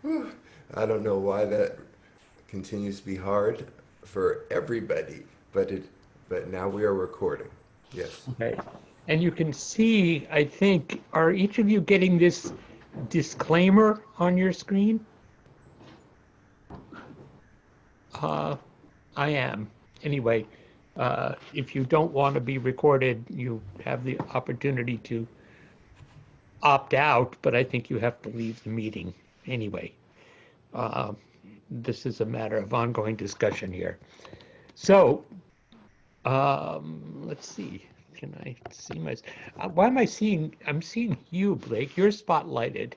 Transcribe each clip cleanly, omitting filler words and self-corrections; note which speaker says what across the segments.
Speaker 1: I don't know why that continues to be hard for everybody, but now we are recording. Yes.
Speaker 2: Okay. And you can see, I think, are each of you getting this disclaimer on your screen? Uh, I am. Anyway, if you don't want to be recorded, you have the opportunity to opt out, but I think you have to leave the meeting anyway. Uh, this is a matter of ongoing discussion here. So, let's see. Can I see my? Why am I seeing? I'm seeing you, Blake. You're spotlighted.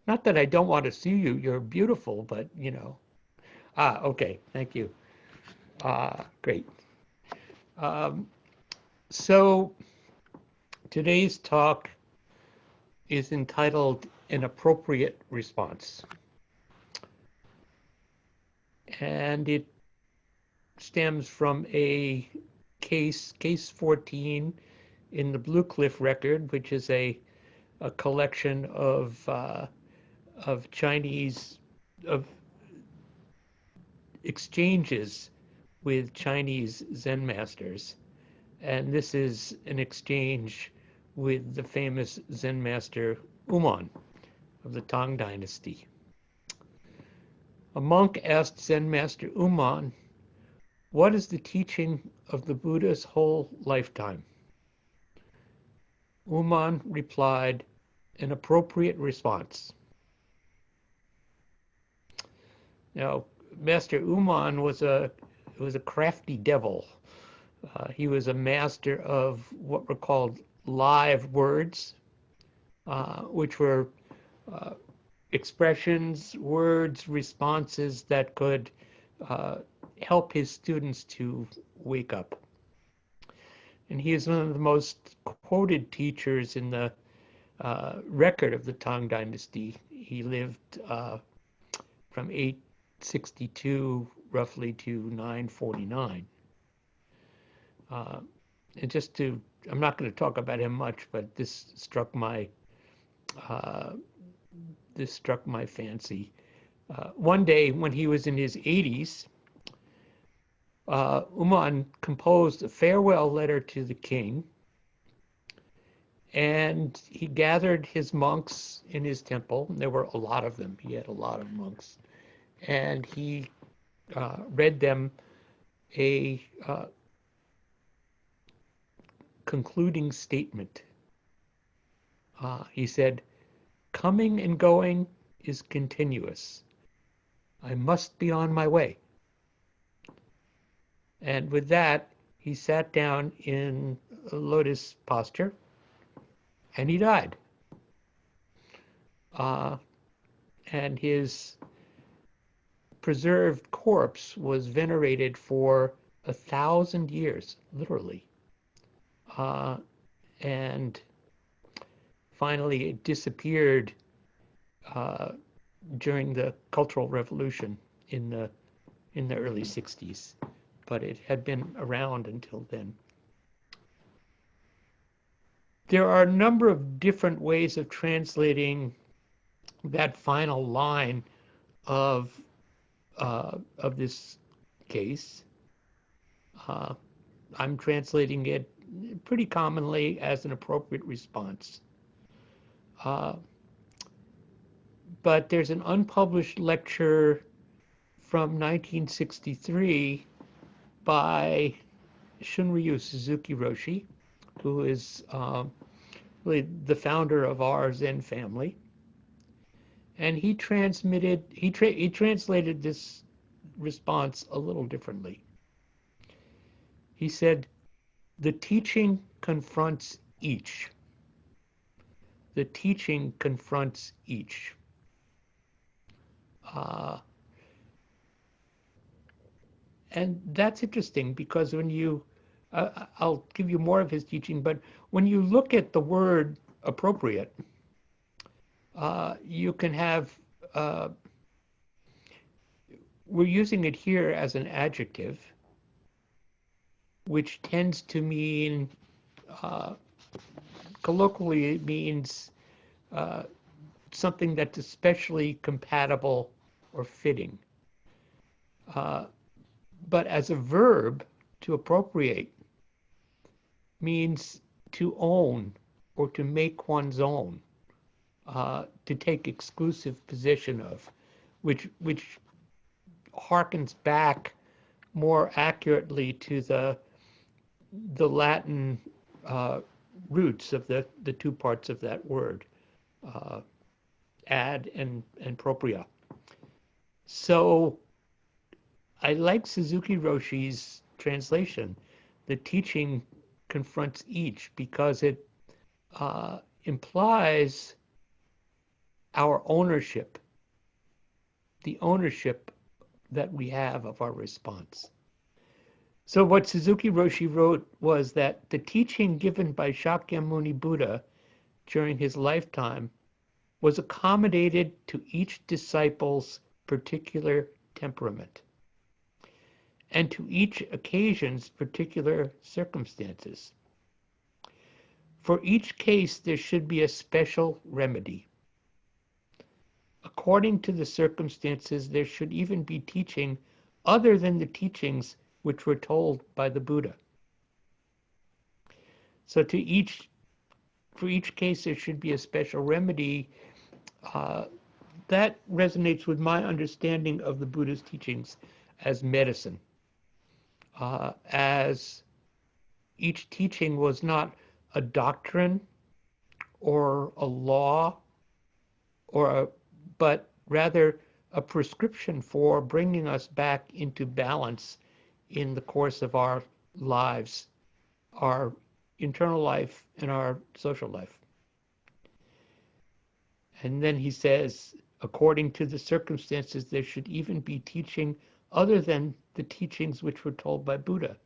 Speaker 2: Not that I don't want to see you. You're beautiful, but you know. Okay. Thank you. Great. Um, so today's talk is entitled An Appropriate Response. And it stems from a case 14 in the Blue Cliff record, which is a collection of Chinese, of exchanges with Chinese Zen masters. And this is an exchange with the famous Zen master Uman of the Tang Dynasty. A monk asked Zen master Uman, "What is the teaching of the Buddha's whole lifetime?" Uman replied, "An appropriate response." Now, Master Uman was a crafty devil. He was a master of what were called live words, which were uh, expressions, words, responses that could uh, help his students to wake up. And he is one of the most quoted teachers in the record of the Tang Dynasty. He lived from 862 roughly to 949. Uh, and just to, I'm not going to talk about him much, but uh, this struck my fancy. One day when he was in his 80s, Uman composed a farewell letter to the king, and he gathered his monks in his temple. There were a lot of them. He had a lot of monks, and he read them a concluding statement. He said, "Coming and going is continuous. I must be on my way." And with that, he sat down in a lotus posture and he died. Uh, and his preserved corpse was venerated for 1,000 years, literally. Uh, and finally, it disappeared uh, during the Cultural Revolution in the early 60s, but it had been around until then. There are a number of different ways of translating that final line of this case. Uh, I'm translating it pretty commonly as an appropriate response. Uh, but there's an unpublished lecture from 1963 by Shunryu Suzuki Roshi, who is really the founder of our Zen family. And he translated this response a little differently. He said, "The teaching confronts each. The teaching confronts each." Uh, and that's interesting because when you, I'll give you more of his teaching, but when you look at the word appropriate, you can have, uh, we're using it here as an adjective, which tends to mean colloquially it means something that's especially compatible or fitting. But as a verb, to appropriate means to own or to make one's own, to take exclusive possession of, which harkens back more accurately to the Latin roots of the two parts of that word, ad and propria. So I like Suzuki Roshi's translation. The teaching confronts each because it implies our ownership, the ownership that we have of our response. So what Suzuki Roshi wrote was that the teaching given by Shakyamuni Buddha during his lifetime was accommodated to each disciple's particular temperament and to each occasion's particular circumstances. For each case, there should be a special remedy. According to the circumstances, there should even be teaching other than the teachings which were told by the Buddha. So for each case, there should be a special remedy. That resonates with my understanding of the Buddha's teachings as medicine. As each teaching was not a doctrine or a law, but rather a prescription for bringing us back into balance in the course of our lives, our internal life and our social life. And then he says, according to the circumstances, there should even be teaching other than the teachings which were told by Buddha.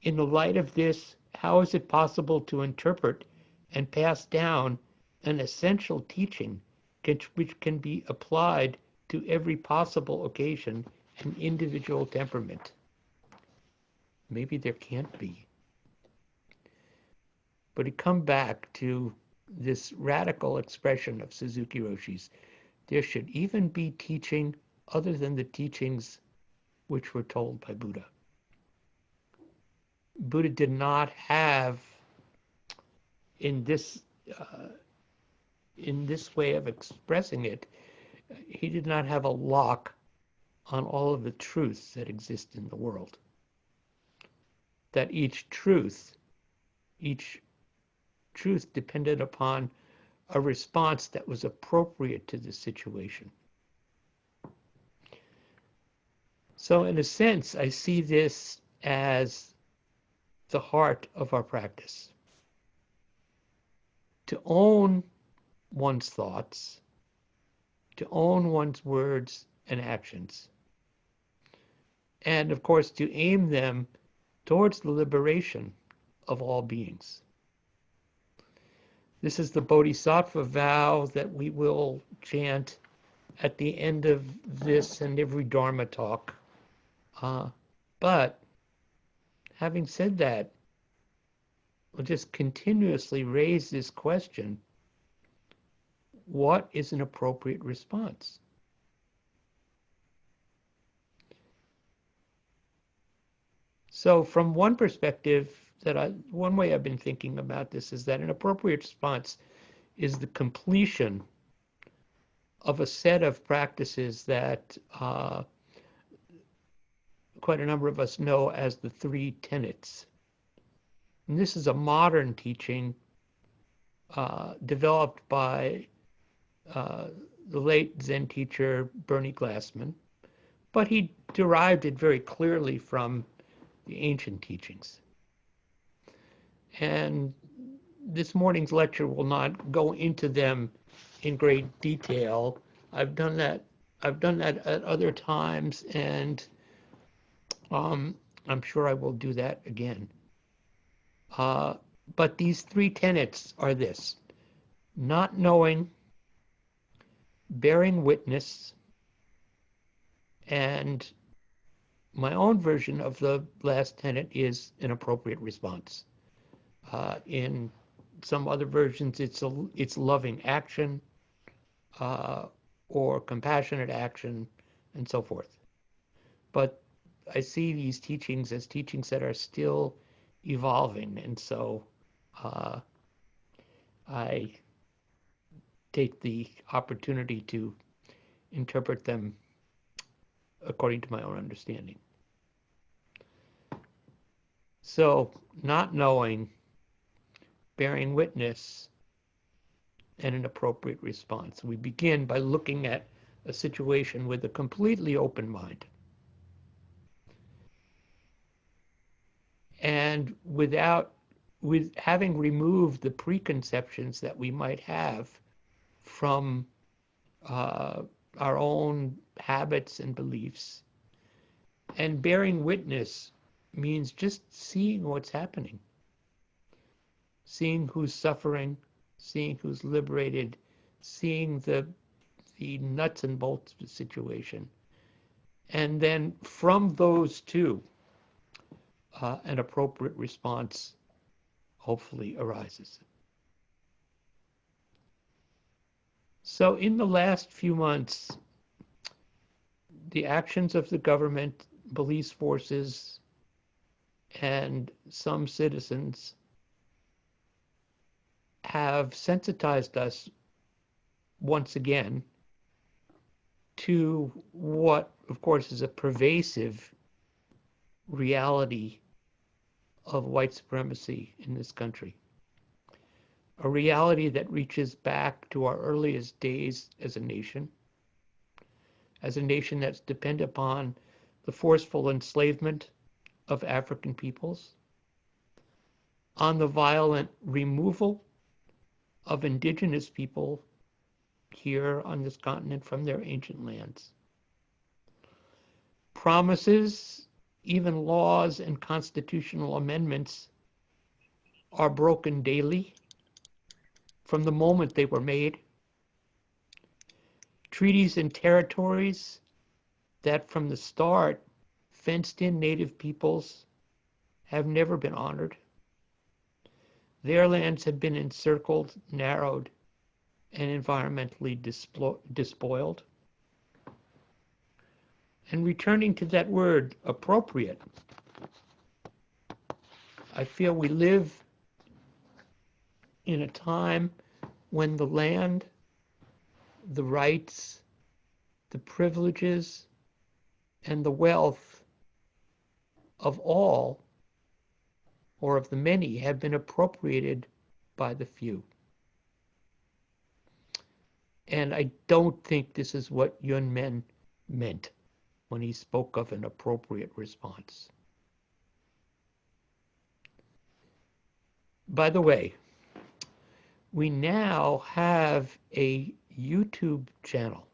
Speaker 2: In the light of this, how is it possible to interpret and pass down an essential teaching which can be applied to every possible occasion and individual temperament? Maybe there can't be. But it comes back to this radical expression of Suzuki Roshi's. There should even be teaching other than the teachings which were told by Buddha. Buddha did not have, in this way of expressing it, he did not have a lock on all of the truths that exist in the world. That each truth depended upon a response that was appropriate to the situation. So in a sense, I see this as the heart of our practice. To own one's thoughts, to own one's words and actions, and of course to aim them towards the liberation of all beings. This is the Bodhisattva vow that we will chant at the end of this and every Dharma talk. But having said that, we'll just continuously raise this question: what is an appropriate response? So from one perspective, one way I've been thinking about this is that an appropriate response is the completion of a set of practices that quite a number of us know as the three tenets. And this is a modern teaching developed by the late Zen teacher Bernie Glassman, but he derived it very clearly from the ancient teachings. And this morning's lecture will not go into them in great detail. I've done that at other times, and I'm sure I will do that again. But these three tenets are this: not knowing, bearing witness, and my own version of the last tenet is an appropriate response. In some other versions, it's loving action, uh, or compassionate action, and so forth. But I see these teachings as teachings that are still evolving, and so uh, I take the opportunity to interpret them according to my own understanding. So, not knowing, bearing witness, and an appropriate response. We begin by looking at a situation with a completely open mind. And with having removed the preconceptions that we might have from uh, our own habits and beliefs. And bearing witness means just seeing what's happening, seeing who's suffering, seeing who's liberated, seeing the nuts and bolts of the situation. And then from those two, an appropriate response hopefully arises. So in the last few months, the actions of the government, police forces, and some citizens have sensitized us once again to what, of course, is a pervasive reality of white supremacy in this country. A reality that reaches back to our earliest days as a nation that's dependent upon the forceful enslavement of African peoples, on the violent removal of indigenous people here on this continent from their ancient lands. Promises, even laws and constitutional amendments are broken daily from the moment they were made. Treaties and territories that from the start fenced in native peoples have never been honored. Their lands have been encircled, narrowed, and environmentally despoiled. And returning to that word, appropriate, I feel we live in a time when the land, the rights, the privileges, and the wealth of all, or of the many, have been appropriated by the few. And I don't think this is what Yun Men meant when he spoke of an appropriate response. By the way, we now have a YouTube channel,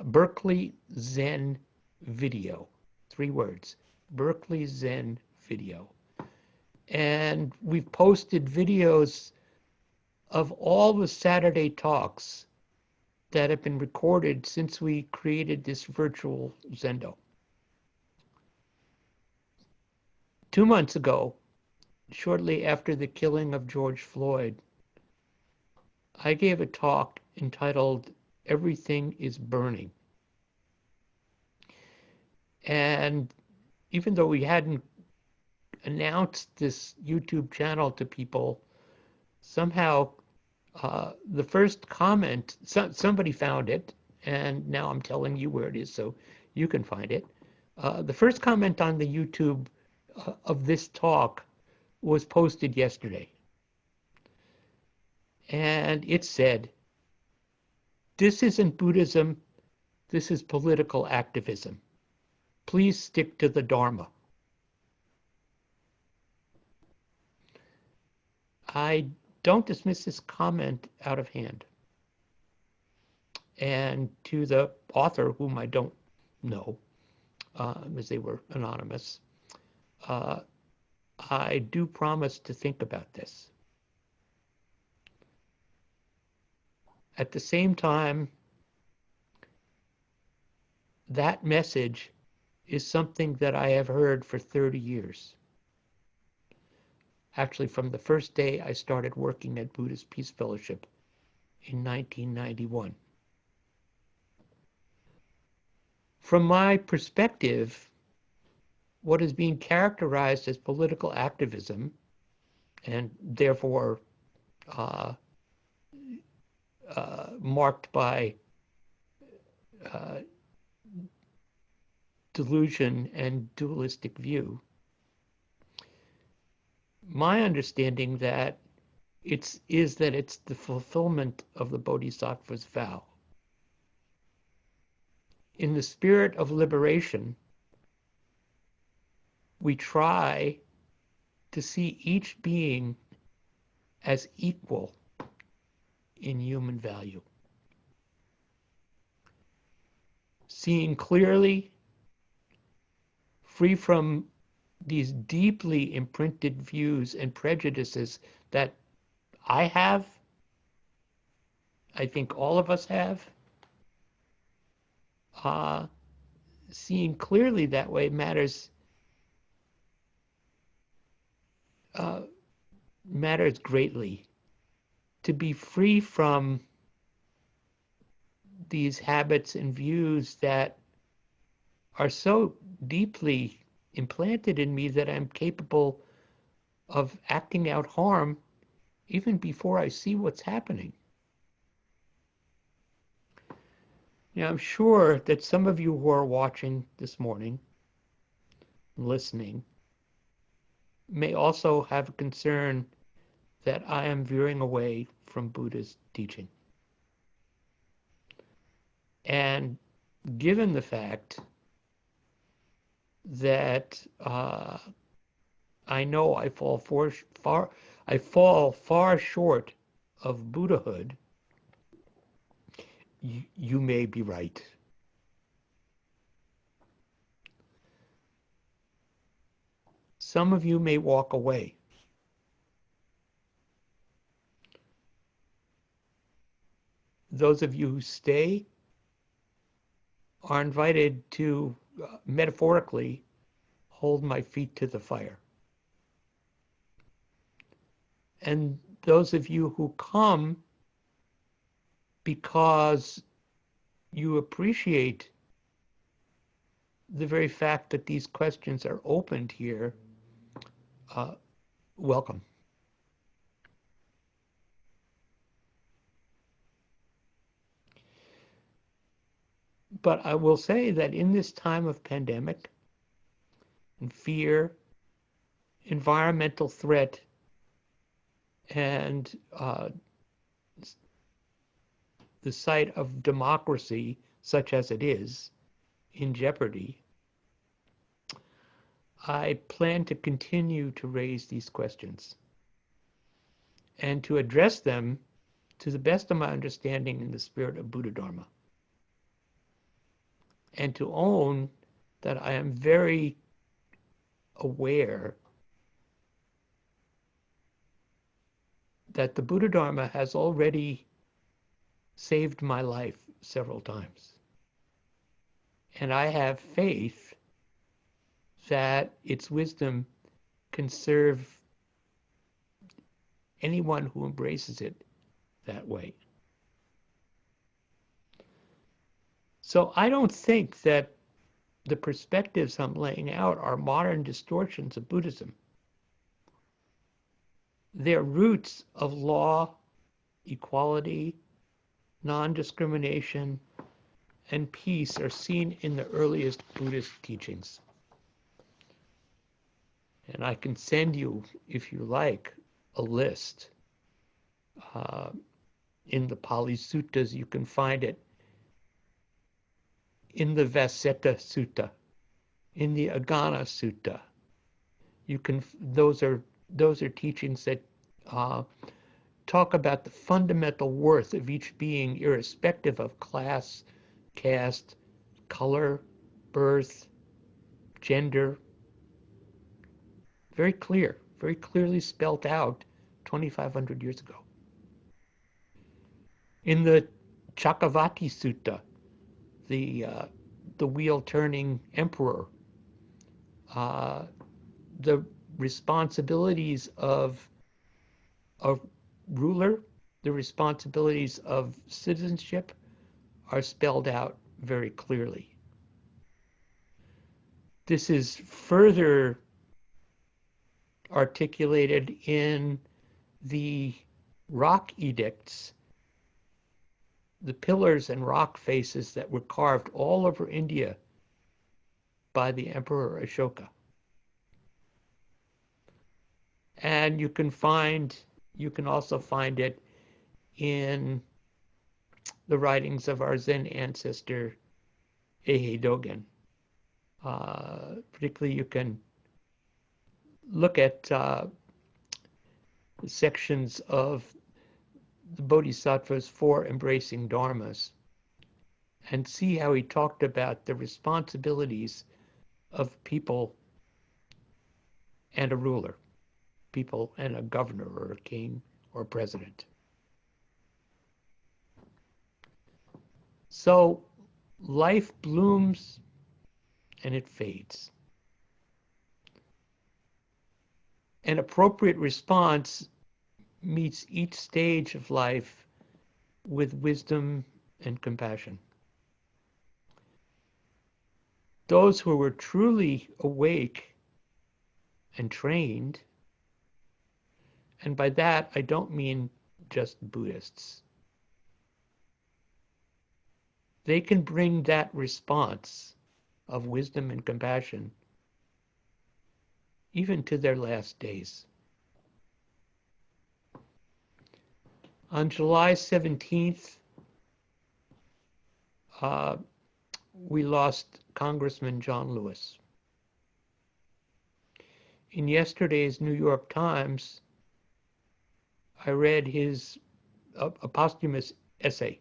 Speaker 2: Berkeley Zen Video, 3 words, Berkeley Zen Video. And we've posted videos of all the Saturday talks that have been recorded since we created this virtual Zendo. 2 months ago, shortly after the killing of George Floyd, I gave a talk entitled Everything is Burning. And even though we hadn't announced this YouTube channel to people, somehow the first comment, somebody found it, and now I'm telling you where it is so you can find it. The first comment on the YouTube of this talk was posted yesterday. And it said, "This isn't Buddhism, this is political activism. Please stick to the dharma." I don't dismiss this comment out of hand. And to the author, whom I don't know, as they were anonymous, I do promise to think about this. At the same time, that message is something that I have heard for 30 years. actually from the first day I started working at Buddhist Peace Fellowship in 1991. From my perspective, what is being characterized as political activism, and therefore marked by delusion and dualistic view, my understanding that it's the fulfillment of the Bodhisattva's vow. In the spirit of liberation, we try to see each being as equal in human value. Seeing clearly, free from these deeply imprinted views and prejudices that I have, I think all of us have. Seeing clearly that way matters greatly. To be free from these habits and views that are so deeply implanted in me that I'm capable of acting out harm even before I see what's happening. Now, I'm sure that some of you who are watching this morning, listening, may also have a concern that I am veering away from Buddha's teaching. And given the fact that I know I fall far short of Buddhahood, you may be right. Some of you may walk away. Those of you who stay are invited to, metaphorically, hold my feet to the fire. And those of you who come because you appreciate the very fact that these questions are opened here, welcome. But I will say that in this time of pandemic and fear, environmental threat, and the sight of democracy, such as it is, in jeopardy, I plan to continue to raise these questions and to address them to the best of my understanding in the spirit of Buddha Dharma. And to own that I am very aware that the Buddha Dharma has already saved my life several times. And I have faith that its wisdom can serve anyone who embraces it that way. So I don't think that the perspectives I'm laying out are modern distortions of Buddhism. Their roots of law, equality, non-discrimination, and peace are seen in the earliest Buddhist teachings. And I can send you, if you like, a list. In the Pali Suttas, you can find it in the Vasetta Sutta, in the Agana Sutta. Those are teachings that talk about the fundamental worth of each being, irrespective of class, caste, color, birth, gender. Very clearly spelt out 2,500 years ago. In the Chakravarti Sutta, the wheel-turning emperor, the responsibilities of a ruler, the responsibilities of citizenship are spelled out very clearly. This is further articulated in the rock edicts, the pillars and rock faces that were carved all over India by the Emperor Ashoka. And you can also find it in the writings of our Zen ancestor, Ehe Dogen. Particularly, you can look at sections of the Bodhisattva's four embracing dharmas and see how he talked about the responsibilities of people and a ruler, people and a governor or a king or president. So life blooms and it fades. An appropriate response meets each stage of life with wisdom and compassion. Those who were truly awake and trained, and by that I don't mean just Buddhists, they can bring that response of wisdom and compassion even to their last days. On July 17th, we lost Congressman John Lewis. In yesterday's New York Times, I read a posthumous essay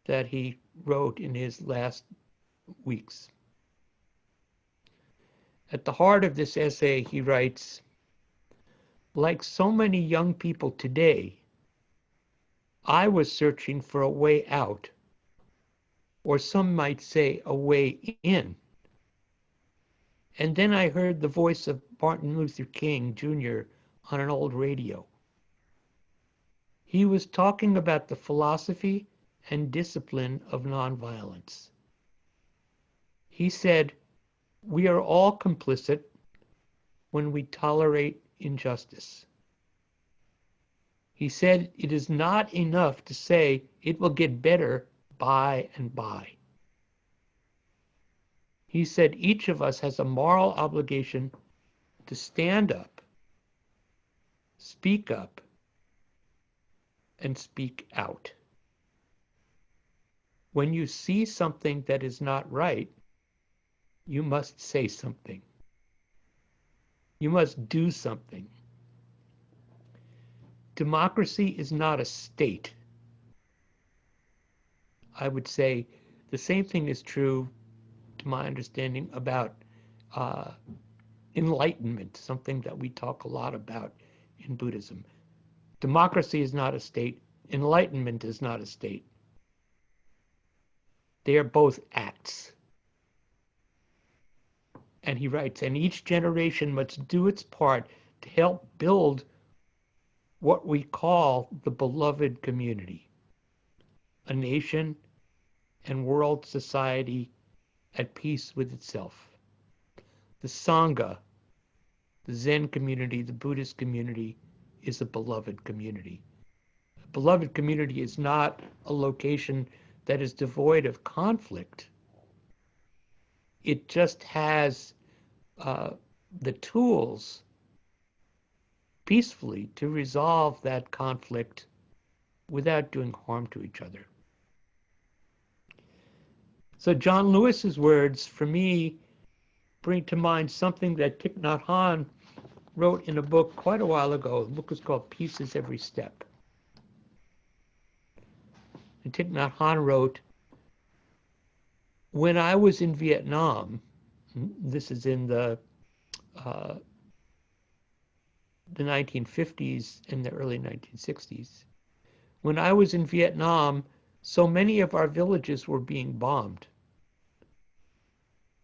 Speaker 2: that he wrote in his last weeks. At the heart of this essay, he writes, "Like so many young people today, I was searching for a way out, or some might say a way in. And then I heard the voice of Martin Luther King Jr. on an old radio. He was talking about the philosophy and discipline of nonviolence. He said, 'We are all complicit when we tolerate injustice.' He said, 'It is not enough to say it will get better by and by.' He said, 'Each of us has a moral obligation to stand up, and speak out. When you see something that is not right, you must say something. You must do something. Democracy is not a state.' I would say the same thing is true, to my understanding, about enlightenment, something that we talk a lot about in Buddhism. Democracy is not a state. Enlightenment is not a state. They are both acts. And he writes, and each generation must do its part to help build what we call the beloved community, a nation and world society at peace with itself. The Sangha, the Zen community, the Buddhist community, is a beloved community. A beloved community is not a location that is devoid of conflict. It just has the tools peacefully to resolve that conflict without doing harm to each other. So John Lewis's words, for me, bring to mind something that Thich Nhat Hanh wrote in a book quite a while ago. The book is called Peace is Every Step. And Thich Nhat Hanh wrote, "When I was in Vietnam," this is in the 1950s and the early 1960s, "when I was in Vietnam, so many of our villages were being bombed.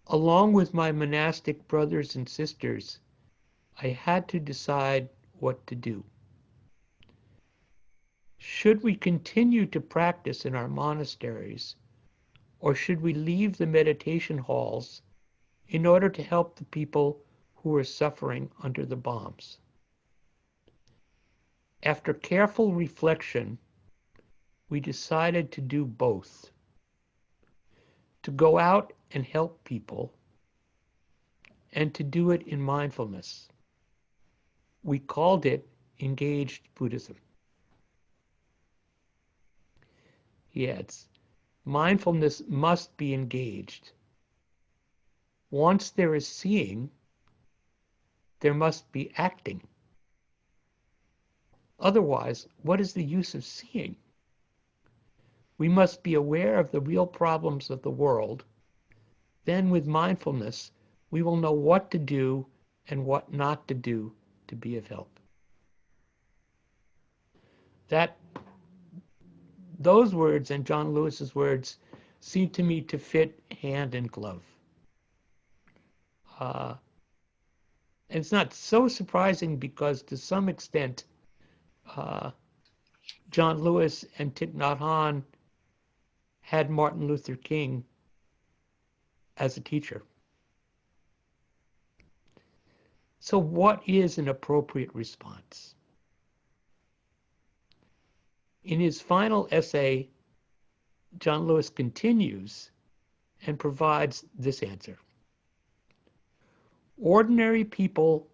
Speaker 2: Along with my monastic brothers and sisters, I had to decide what to do. Should we continue to practice in our monasteries, or should we leave the meditation halls in order to help the people who were suffering under the bombs? After careful reflection, we decided to do both. To go out and help people, and to do it in mindfulness. We called it engaged Buddhism. He adds, mindfulness must be engaged. Once there is seeing, there must be acting. Otherwise, what is the use of seeing? We must be aware of the real problems of the world. Then with mindfulness, we will know what to do and what not to do to be of help. Those words and John Lewis's words seem to me to fit hand in glove. And it's not so surprising because to some extent, John Lewis and Thich Nhat Hanh had Martin Luther King as a teacher. So what is an appropriate response? In his final essay, John Lewis continues and provides this answer. Ordinary people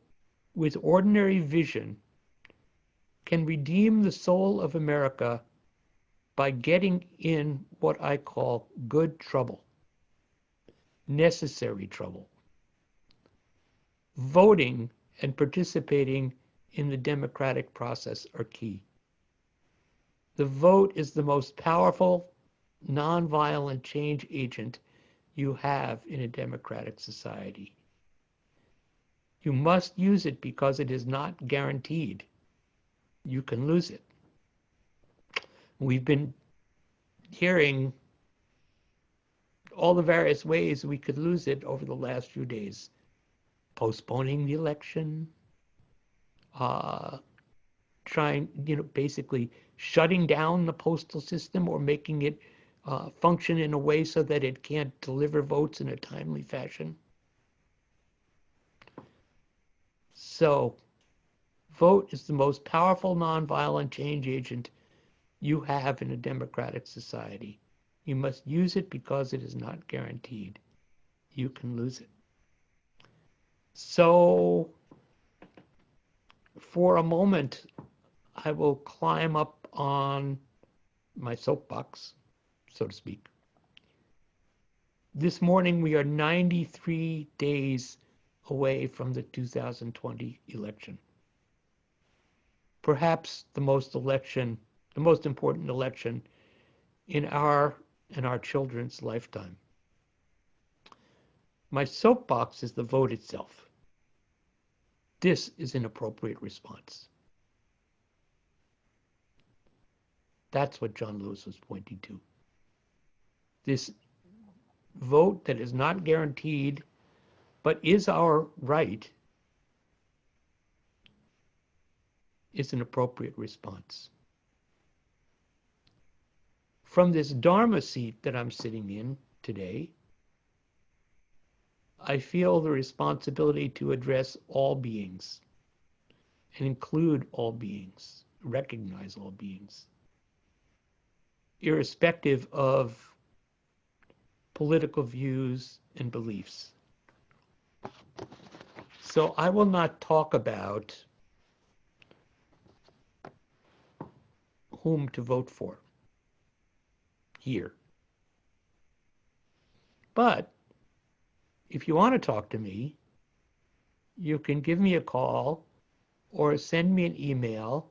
Speaker 2: with ordinary vision can redeem the soul of America by getting in what I call good trouble, necessary trouble. Voting and participating in the democratic process are key. The vote is the most powerful, nonviolent change agent you have in a democratic society. You must use it because it is not guaranteed. You can lose it. We've been hearing all the various ways we could lose it over the last few days. Postponing the election, basically shutting down the postal system or making it function in a way so that it can't deliver votes in a timely fashion. So, vote is the most powerful nonviolent change agent you have in a democratic society. You must use it because it is not guaranteed. You can lose it. So, for a moment, I will climb up on my soapbox, so to speak. This morning, we are 93 days away from the 2020 election. Perhaps the most important election in our and our children's lifetime. My soapbox is the vote itself. This is an appropriate response. That's what John Lewis was pointing to. This vote that is not guaranteed, but is our right, is an appropriate response. From this dharma seat that I'm sitting in today, I feel the responsibility to address all beings and include all beings, recognize all beings, irrespective of political views and beliefs. So I will not talk about whom to vote for here. But if you want to talk to me, you can give me a call or send me an email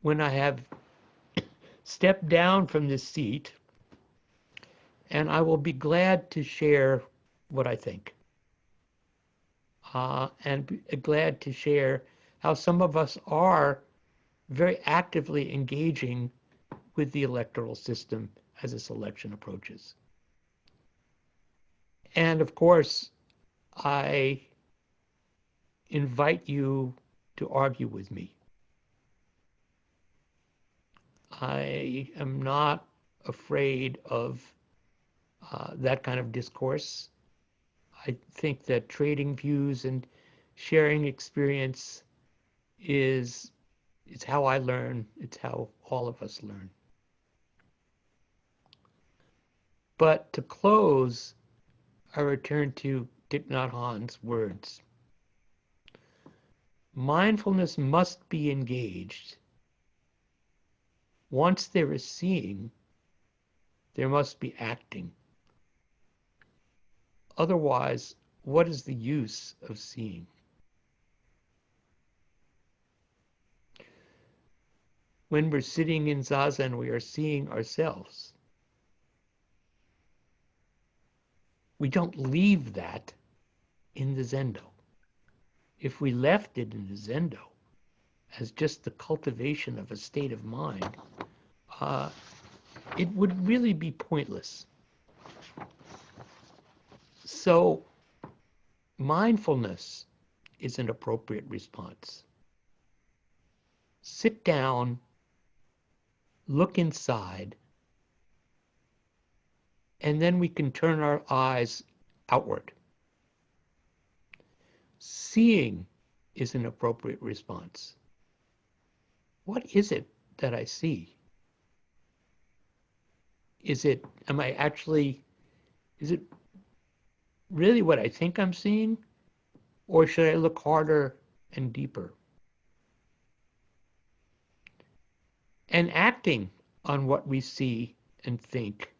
Speaker 2: when I have stepped down from this seat, and I will be glad to share what I think. And be glad to share how some of us are very actively engaging with the electoral system as this election approaches. And of course, I invite you to argue with me. I am not afraid of that kind of discourse. I think that trading views and sharing experience is it's how I learn. It's how all of us learn. But to close, I return to Thich Nhat Hanh's words. Mindfulness must be engaged. Once there is seeing, there must be acting. Otherwise, what is the use of seeing? When we're sitting in zazen, we are seeing ourselves. We don't leave that in the zendo. If we left it in the zendo as just the cultivation of a state of mind, it would really be pointless. So mindfulness is an appropriate response. Sit down, look inside, and then we can turn our eyes outward. Seeing is an appropriate response. What is it that I see? Is it really what I think I'm seeing? Or should I look harder and deeper? And acting on what we see and think,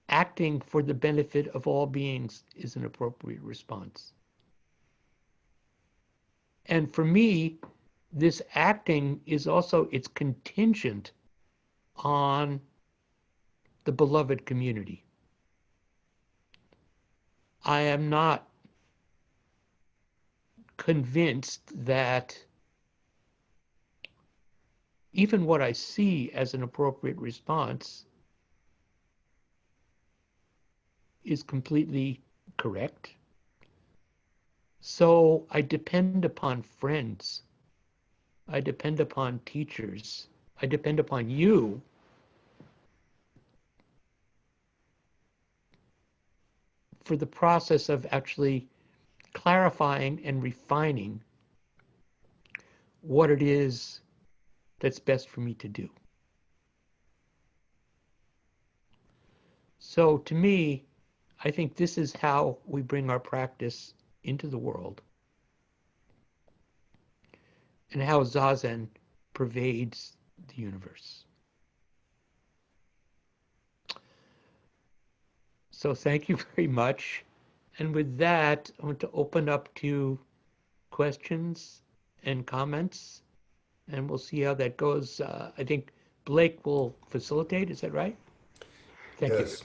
Speaker 2: acting for the benefit of all beings is an appropriate response. And for me, this acting is also, it's contingent on the beloved community. I am not convinced that even what I see as an appropriate response is completely correct. So I depend upon friends. I depend upon teachers. I depend upon you for the process of actually clarifying and refining what it is that's best for me to do. So to me, I think this is how we bring our practice into the world and how Zazen pervades the universe. So thank you very much. And with that, I want to open up to questions and comments, and we'll see how that goes. I think Blake will facilitate. Is that right? Thank you.
Speaker 1: Yes.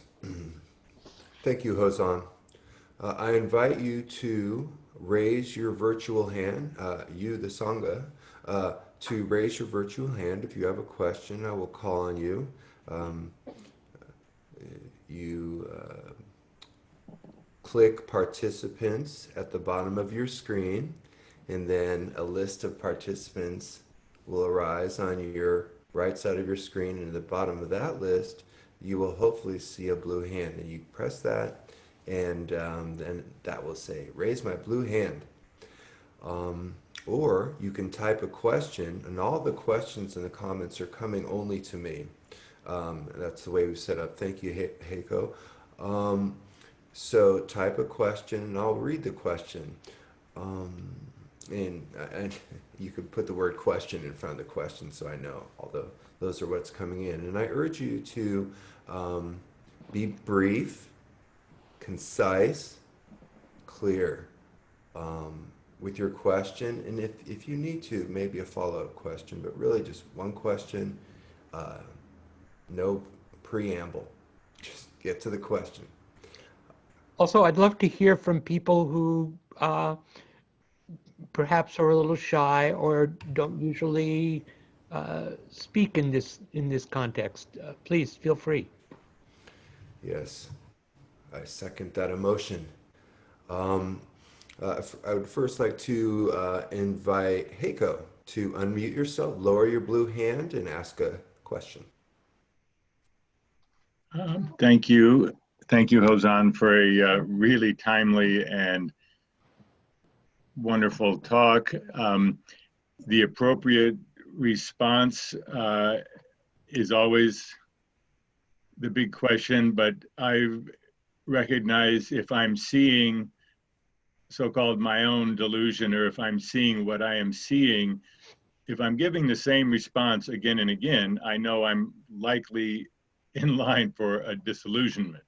Speaker 1: Thank you, Hozan. I invite you to raise your virtual hand, you, the Sangha, to raise your virtual hand. If you have a question, I will call on you. You click participants at the bottom of your screen, and then a list of participants will arise on your right side of your screen. And at the bottom of that list, you will hopefully see a blue hand. And you press that, and then that will say, raise my blue hand. Or you can type a question, and all the questions and the comments are coming only to me. That's the way we set up. Thank you, Heiko. So type a question, and I'll read the question. And you could put the word question in front of the question so I know, although those are what's coming in. And I urge you to be brief, concise, clear with your question. And if you need to, maybe a follow-up question, but really just one question, no preamble. Just get to the question.
Speaker 2: Also, I'd love to hear from people who perhaps are a little shy or don't usually speak in this context. Please feel free.
Speaker 1: Yes, I second that emotion. I would first like to invite Heiko to unmute yourself, lower your blue hand, and ask a question.
Speaker 3: Thank you. Thank you, Hozan, for a really timely and wonderful talk. The appropriate response is always the big question, but I recognize if I'm seeing so-called my own delusion, or if I'm seeing what I am seeing, if I'm giving the same response again and again, I know I'm likely in line for a disillusionment.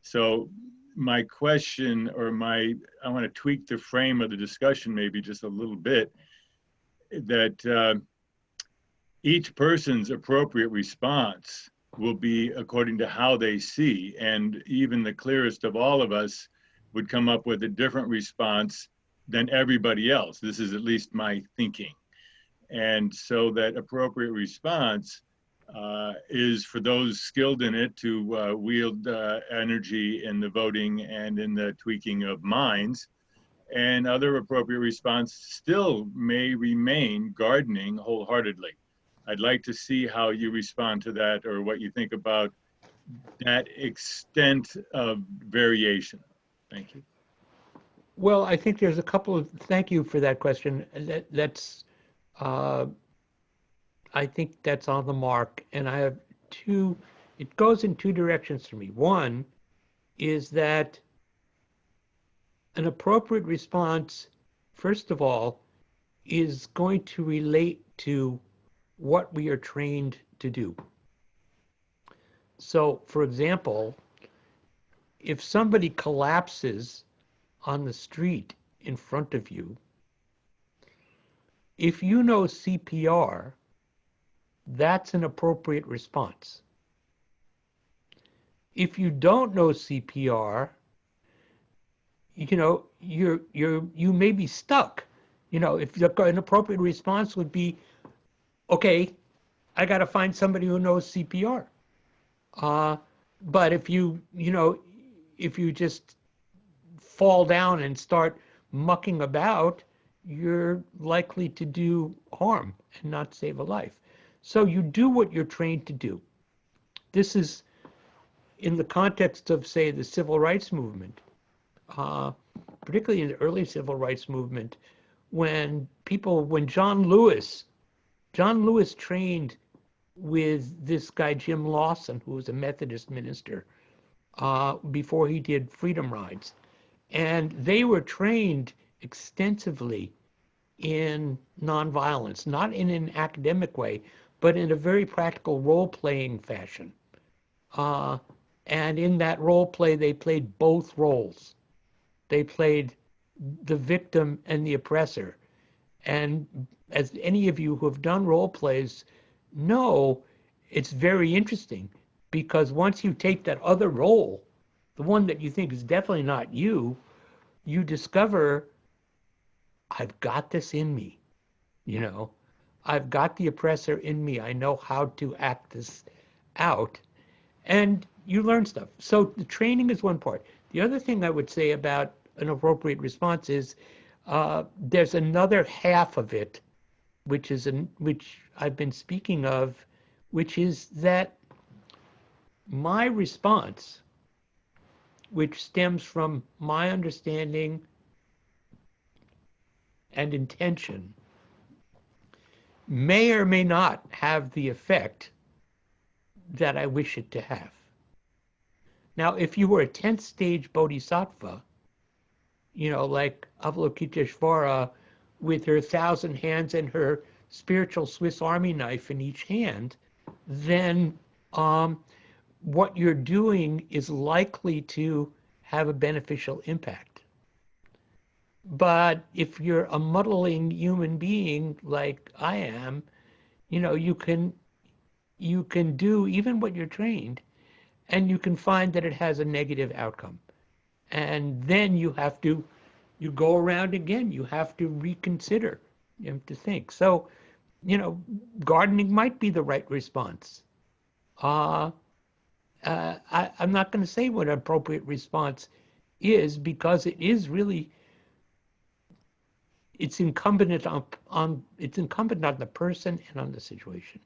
Speaker 3: So my question, or I want to tweak the frame of the discussion maybe just a little bit, that each person's appropriate response will be according to how they see, and even the clearest of all of us would come up with a different response than everybody else. This is at least my thinking. And so that appropriate response is for those skilled in it to wield energy in the voting and in the tweaking of minds. And other appropriate response still may remain gardening wholeheartedly. I'd like to see how you respond to that, or what you think about that extent of variation. Thank you.
Speaker 2: Well, I think there's a couple of, thank you for that question. I think that's on the mark. And I have two, it goes in two directions for me. One is that an appropriate response, first of all, is going to relate to what we are trained to do. So, for example, if somebody collapses on the street in front of you, if you know CPR, that's an appropriate response. If you don't know CPR, you may be stuck. If an appropriate response would be, okay, I got to find somebody who knows CPR. But if you just fall down and start mucking about, you're likely to do harm and not save a life. So you do what you're trained to do. This is in the context of, say, the civil rights movement, particularly in the early civil rights movement, when John Lewis trained with this guy, Jim Lawson, who was a Methodist minister, before he did Freedom Rides. And they were trained extensively in nonviolence, not in an academic way, but in a very practical role-playing fashion. And in that role play, they played both roles. They played the victim and the oppressor. And as any of you who have done role plays know, it's very interesting, because once you take that other role, the one that you think is definitely not you, you discover, I've got this in me. I've got the oppressor in me. I know how to act this out. And you learn stuff. So the training is one part. The other thing I would say about an appropriate response is there's another half of it, which I've been speaking of, which is that my response, which stems from my understanding and intention, may or may not have the effect that I wish it to have. Now, if you were a 10th stage bodhisattva, like Avalokiteshvara with her 1,000 hands and her spiritual Swiss Army knife in each hand, then what you're doing is likely to have a beneficial impact. But if you're a muddling human being like I am, you can do even what you're trained, and you can find that it has a negative outcome. And then you go around again. You have to reconsider. You have to think. So, gardening might be the right response. I'm not going to say what an appropriate response is, because it is really it's incumbent on the person and on the situation.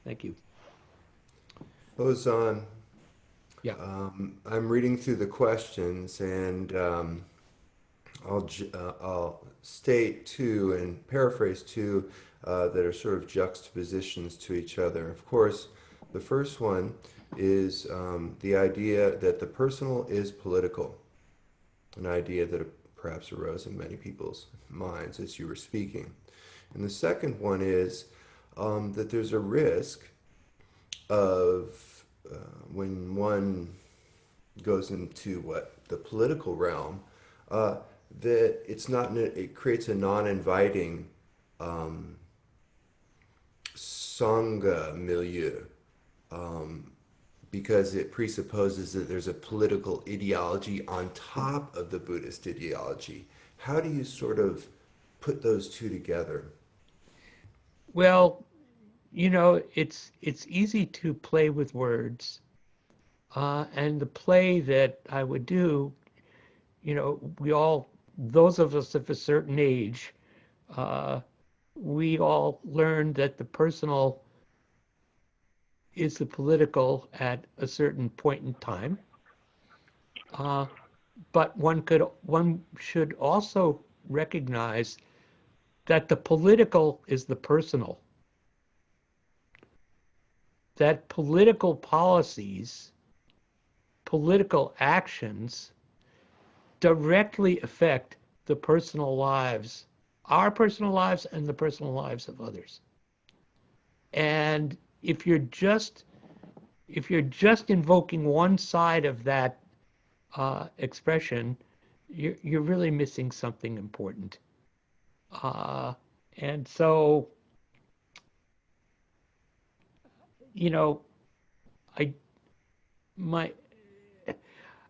Speaker 2: Thank you.
Speaker 1: Hozan,
Speaker 2: Yeah.
Speaker 1: I'm reading through the questions, and I'll state two and paraphrase two that are sort of juxtapositions to each other. Of course, the first one is the idea that the personal is political, an idea that perhaps arose in many people's minds as you were speaking. And the second one is that there's a risk of when one goes into the political realm, that it creates a non-inviting sangha milieu, because it presupposes that there's a political ideology on top of the Buddhist ideology. How do you sort of put those two together?
Speaker 2: Well, it's easy to play with words, and the play that I would do, those of us of a certain age, we all learned that the personal is the political at a certain point in time. But one should also recognize that the political is the personal. That political policies, political actions directly affect the personal lives, our personal lives and the personal lives of others. And if you're just invoking one side of that expression, you're really missing something important. And so, I my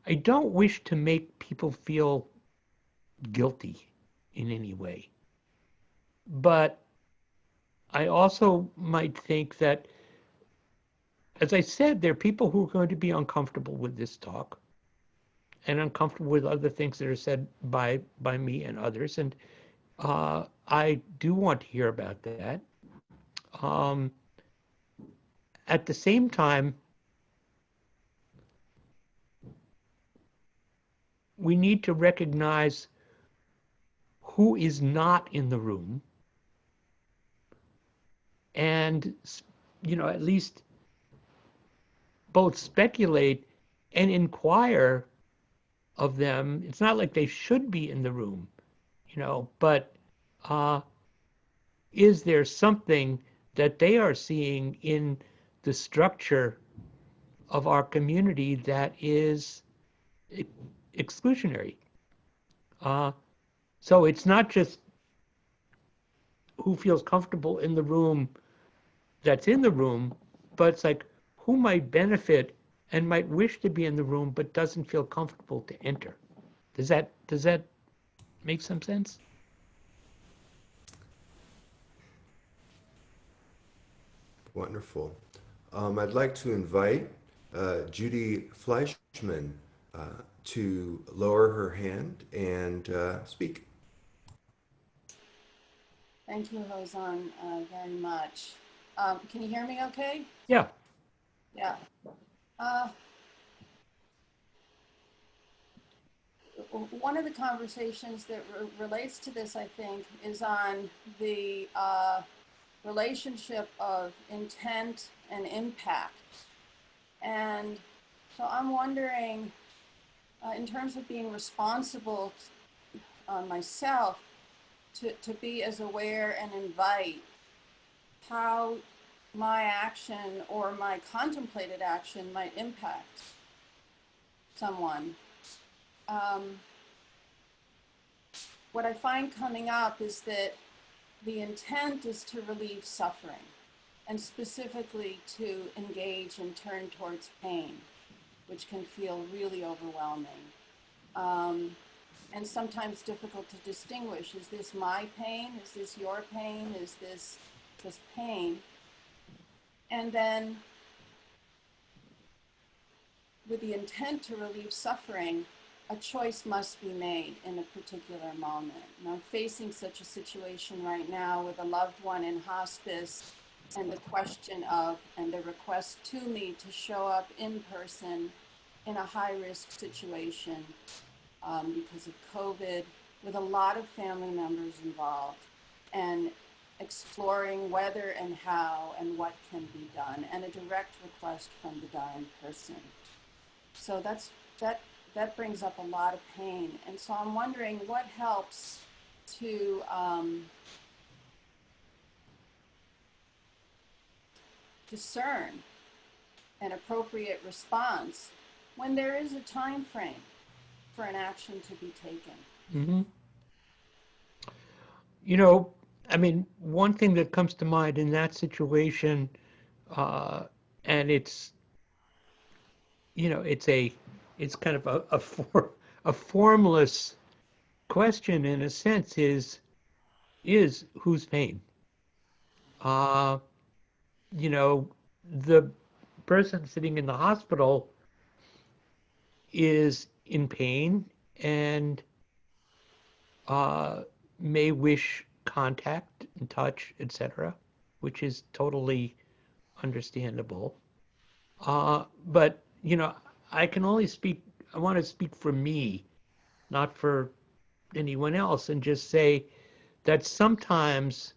Speaker 2: I don't wish to make people feel guilty in any way, but I also might think that, as I said, there are people who are going to be uncomfortable with this talk and uncomfortable with other things that are said by me and others, and I do want to hear about that. At the same time, we need to recognize who is not in the room and, at least both speculate and inquire of them. It's not like they should be in the room, but is there something that they are seeing in the structure of our community that is exclusionary? So it's not just who feels comfortable in the room that's in the room, but it's like who might benefit and might wish to be in the room but doesn't feel comfortable to enter. Does that make some sense?
Speaker 1: Wonderful. I'd like to invite Judy Fleischman to lower her hand and speak.
Speaker 4: Thank you, Hozan, very much. Can you hear me okay?
Speaker 2: Yeah.
Speaker 4: Yeah. One of the conversations that relates to this, I think, is on the relationship of intent and impact. And so I'm wondering, in terms of being responsible myself, to be as aware and invite how my action or my contemplated action might impact someone. What I find coming up is that the intent is to relieve suffering and specifically to engage and turn towards pain, which can feel really overwhelming. And sometimes difficult to distinguish. Is this my pain? Is this your pain? Is this just pain? And then with the intent to relieve suffering, a choice must be made in a particular moment. And I'm facing such a situation right now with a loved one in hospice, and the question of, and the request to me to show up in person in a high-risk situation because of COVID, with a lot of family members involved, and exploring whether and how and what can be done, and a direct request from the dying person. So that brings up a lot of pain. And so I'm wondering what helps to discern an appropriate response when there is a time frame for an action to be taken.
Speaker 2: Mm-hmm. You know, I mean, one thing that comes to mind in that situation, and it's, you know, it's kind of a formless question in a sense is whose pain? You know, the person sitting in the hospital is in pain and may wish contact and touch, etc., which is totally understandable. But, you know, I can only speak, I want to speak for me, not for anyone else, and just say that sometimes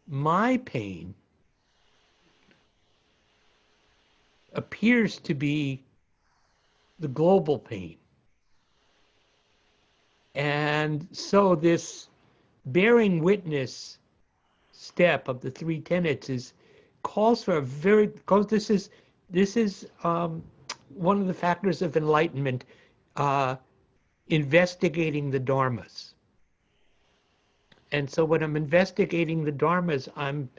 Speaker 2: my pain appears to be the global pain. And so this bearing witness step of the three tenets is calls for a very, because this is one of the factors of enlightenment, investigating the dharmas. And so when I'm investigating the dharmas, I'm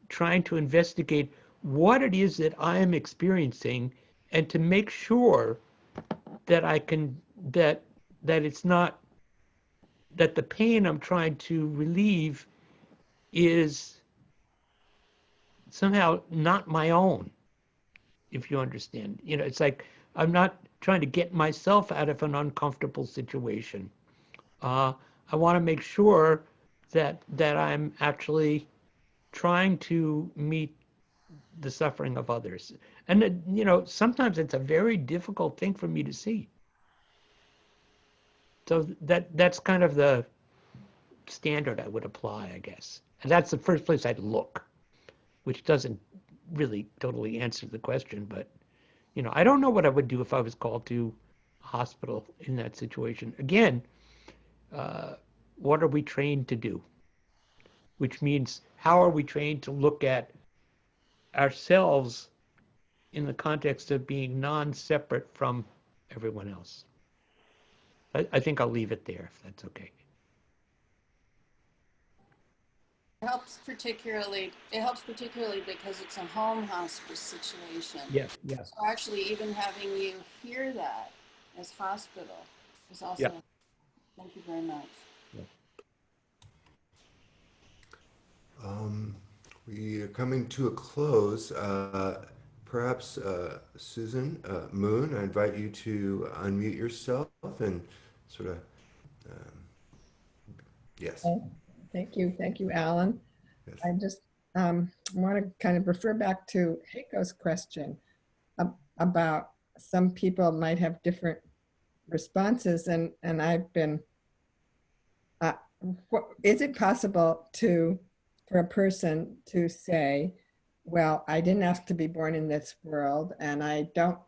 Speaker 2: trying to investigate what it is that I am experiencing, and to make sure that I can, that it's not, that the pain I'm trying to relieve is somehow not my own, if you understand. You know, it's like I'm not trying to get myself out of an uncomfortable situation. I want to make sure that I'm actually trying to meet the suffering of others. And, you know, sometimes it's a very difficult thing for me to see. So that's kind of the standard I would apply, I guess. And that's the first place I'd look, which doesn't really totally answer the question. But, you know, I don't know what I would do if I was called to a hospital in that situation. Again, what are we trained to do? Which means, how are we trained to look at ourselves in the context of being non-separate from everyone else? I think I'll leave it there, if that's okay.
Speaker 4: It helps particularly because it's a home hospice situation.
Speaker 2: Yeah, yeah.
Speaker 4: So actually even having you hear that as hospital is also,
Speaker 2: yeah.
Speaker 4: Thank you very much.
Speaker 1: We are coming to a close. Perhaps Susan Moon, I invite you to unmute yourself and sort of, yes.
Speaker 5: Thank you, Alan.
Speaker 1: Yes.
Speaker 5: I just want to kind of refer back to Heiko's question about some people might have different responses, and I've been, is it possible for a person to say, well, I didn't ask to be born in this world, and I don't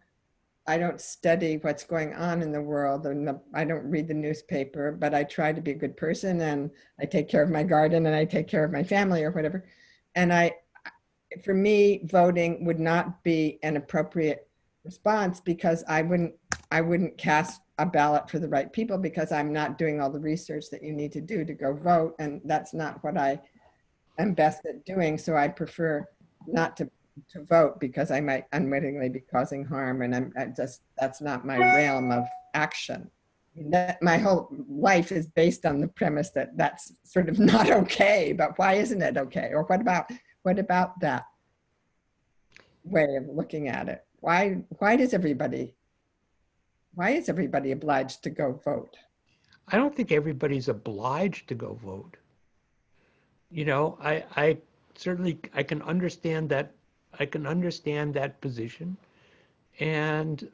Speaker 5: study what's going on in the world, and I don't read the newspaper, but I try to be a good person, and I take care of my garden, and I take care of my family, or whatever. And for me, voting would not be an appropriate response, because I wouldn't cast a ballot for the right people, because I'm not doing all the research that you need to do to go vote, and that's not what I am best at doing. So I prefer not to vote, because I might unwittingly be causing harm, and that's not my realm of action. My whole life is based on the premise that that's sort of not okay, but why isn't it okay? Or what about that way of looking at it? Why does everybody Why is everybody obliged to go vote?
Speaker 2: I don't think everybody's obliged to go vote. You know, I certainly I can understand that. I can understand that position, and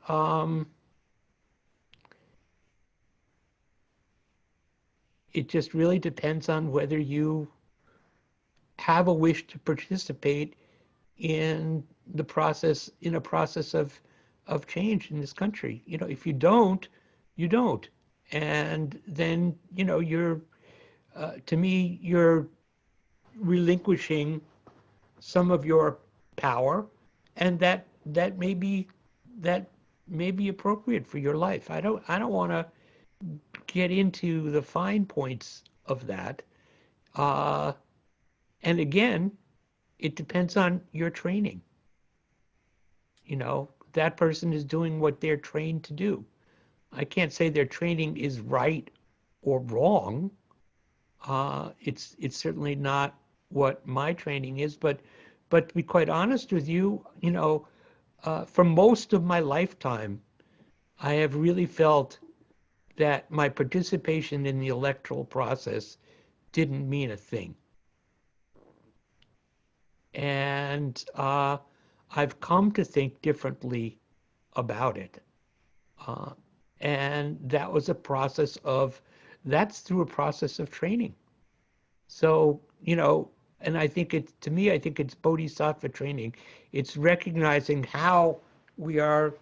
Speaker 2: it just really depends on whether you have a wish to participate in the process, in a process of change in this country. You know, if you don't, you don't, and then you know you're to me you're relinquishing some of your power, and that may be appropriate for your life. I don't want to get into the fine points of that. Uh, and again, it depends on your training. You know, that person is doing what they're trained to do. I can't say their training is right or wrong. It's certainly not what my training is, but to be quite honest with you, you know, for most of my lifetime, I have really felt that my participation in the electoral process didn't mean a thing. And I've come to think differently about it. Uh, and that was a process of, that's through a process of training. So, you know, and I think it's, to me, I think it's bodhisattva training. It's recognizing how we are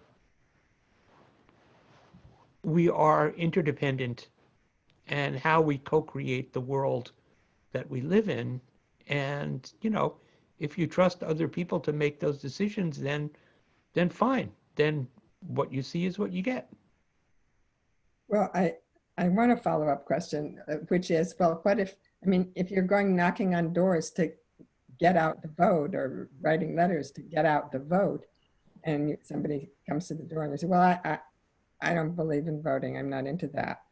Speaker 2: interdependent and how we co-create the world that we live in. And, you know, if you trust other people to make those decisions, then fine. Then what you see is what you get.
Speaker 5: Well, I want a follow-up question, which is, well, what if, I mean, if you're going knocking on doors to get out the vote or writing letters to get out the vote, and somebody comes to the door and they say, well, I don't believe in voting. I'm not into that.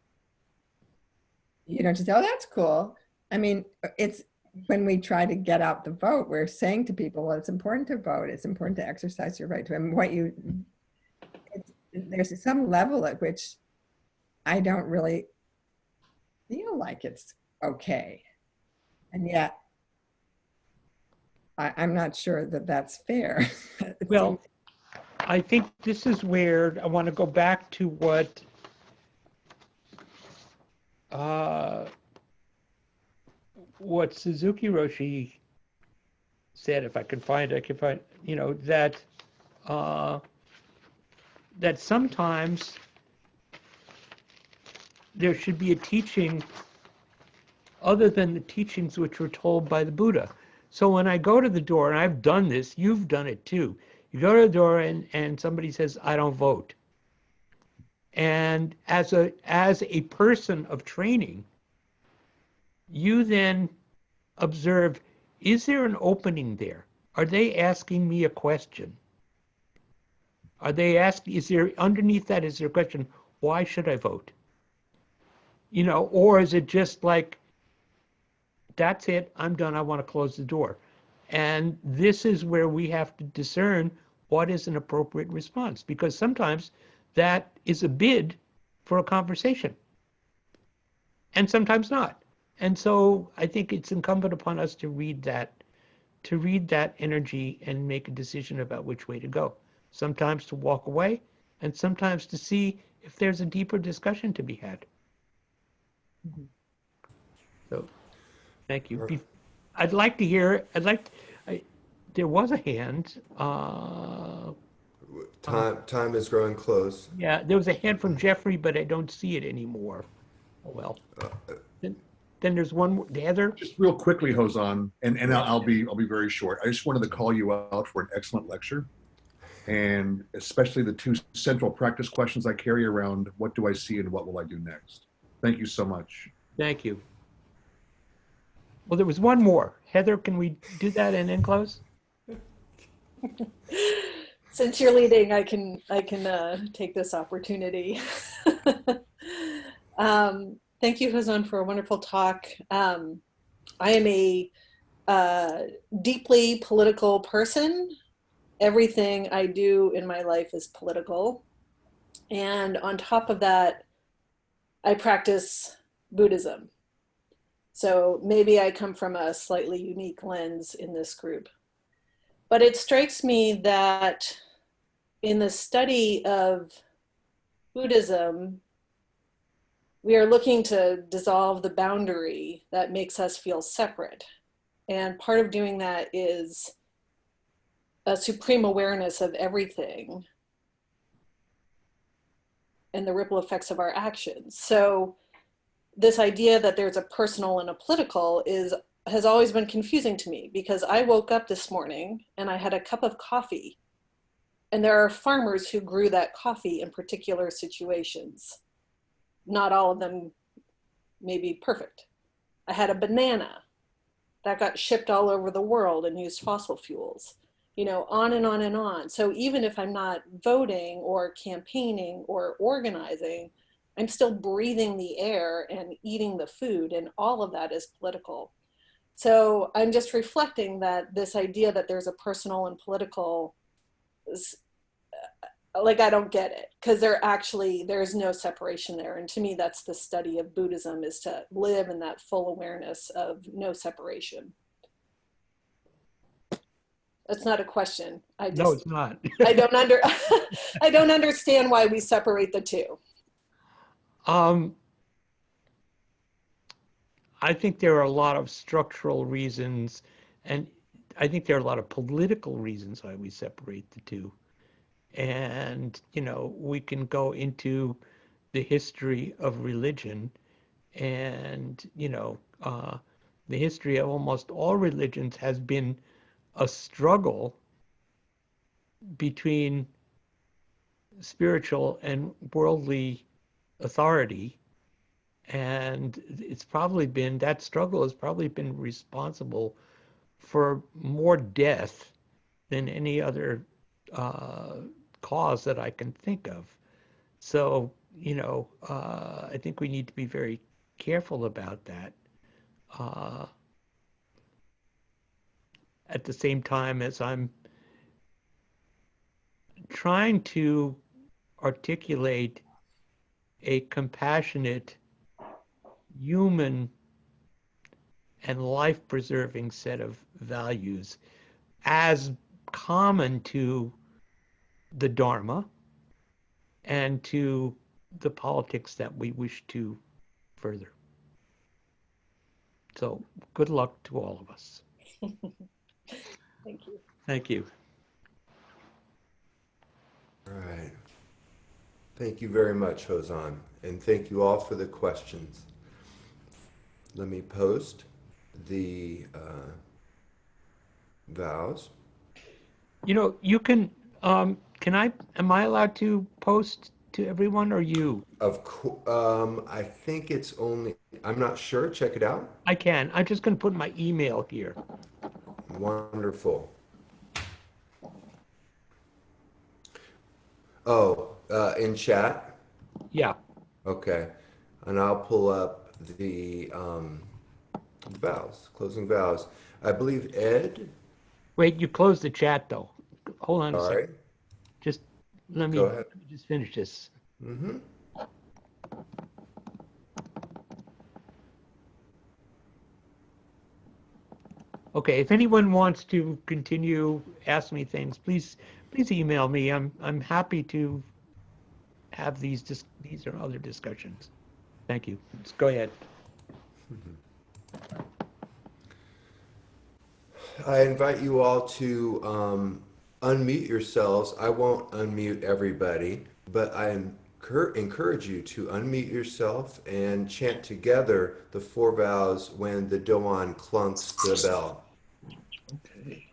Speaker 5: You don't just say, oh, that's cool. I mean, it's when we try to get out the vote, we're saying to people, well, it's important to vote. It's important to exercise your right to. And there's some level at which I don't really feel like it's okay. And yet, I'm not sure that that's fair.
Speaker 2: Well, I think this is where I want to go back to what Suzuki Roshi said. If I can find it, I can find, you know, that that sometimes there should be a teaching other than the teachings which were told by the Buddha. So when I go to the door, and I've done this, you've done it too. You go to the door and somebody says, I don't vote. And as a person of training, you then observe, is there an opening there? Are they asking me a question? Are they asking, is there, underneath that, is there a question, why should I vote? You know, or is it just like, that's it, I'm done, I want to close the door. And this is where we have to discern what is an appropriate response, because sometimes that is a bid for a conversation, and sometimes not. And so I think it's incumbent upon us to read that energy and make a decision about which way to go. Sometimes to walk away, and sometimes to see if there's a deeper discussion to be had. Mm-hmm. So, thank you. I'd like to hear, there was a hand.
Speaker 1: Time is growing close.
Speaker 2: Yeah, there was a hand from Jeffrey, but I don't see it anymore. Oh, well. Then there's one more. Heather?
Speaker 6: Just real quickly, Hozan, and I'll be very short. I just wanted to call you out for an excellent lecture, and especially the two central practice questions I carry around: what do I see and what will I do next? Thank you so much.
Speaker 2: Thank you. Well, there was one more. Heather, can we do that and then close?
Speaker 7: Since you're leading, I can take this opportunity. Thank you, Hozan, for a wonderful talk. I am a deeply political person. Everything I do in my life is political. And on top of that, I practice Buddhism. So maybe I come from a slightly unique lens in this group. But it strikes me that in the study of Buddhism, we are looking to dissolve the boundary that makes us feel separate. And part of doing that is a supreme awareness of everything and the ripple effects of our actions. So this idea that there's a personal and a political has always been confusing to me, because I woke up this morning and I had a cup of coffee, and there are farmers who grew that coffee in particular situations. Not all of them may be perfect. I had a banana that got shipped all over the world and used fossil fuels, on and on and on. So even if I'm not voting or campaigning or organizing, I'm still breathing the air and eating the food, and all of that is political. So I'm just reflecting that this idea that there's a personal and political, like, I don't get it, because there's no separation there. And to me, that's the study of Buddhism, is to live in that full awareness of no separation. That's not a question.
Speaker 2: No, it's not.
Speaker 7: I don't understand why we separate the two.
Speaker 2: I think there are a lot of structural reasons, and I think there are a lot of political reasons why we separate the two. And, we can go into the history of religion, and, the history of almost all religions has been a struggle between spiritual and worldly authority. And that struggle has probably been responsible for more death than any other cause that I can think of. So, I think we need to be very careful about that. At the same time as I'm trying to articulate a compassionate, human, and life-preserving set of values as common to the Dharma and to the politics that we wish to further. So good luck to all of us.
Speaker 7: Thank you.
Speaker 2: Thank you.
Speaker 1: All right. Thank you very much, Hozan. And thank you all for the questions. Let me post the vows.
Speaker 2: You can am I allowed to post to everyone, or you?
Speaker 1: I think it's only, I'm not sure. Check it out.
Speaker 2: I can. I'm just going to put my email here.
Speaker 1: Wonderful. Oh, in chat?
Speaker 2: Yeah.
Speaker 1: Okay. And I'll pull up the vows, closing vows. I believe Ed.
Speaker 2: Wait, you closed the chat though. Hold on a
Speaker 1: Sorry.
Speaker 2: second. Just let me
Speaker 1: Go ahead.
Speaker 2: just finish this.
Speaker 1: Mm-hmm.
Speaker 2: Okay, if anyone wants to continue, ask me things, please email me. I'm happy to have these or other discussions. Thank you. Let's go ahead.
Speaker 1: I invite you all to unmute yourselves. I won't unmute everybody, but I encourage you to unmute yourself and chant together the four vows when the Doan clunks the bell.
Speaker 2: Okay.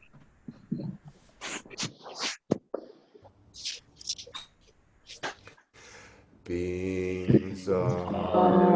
Speaker 1: Beings are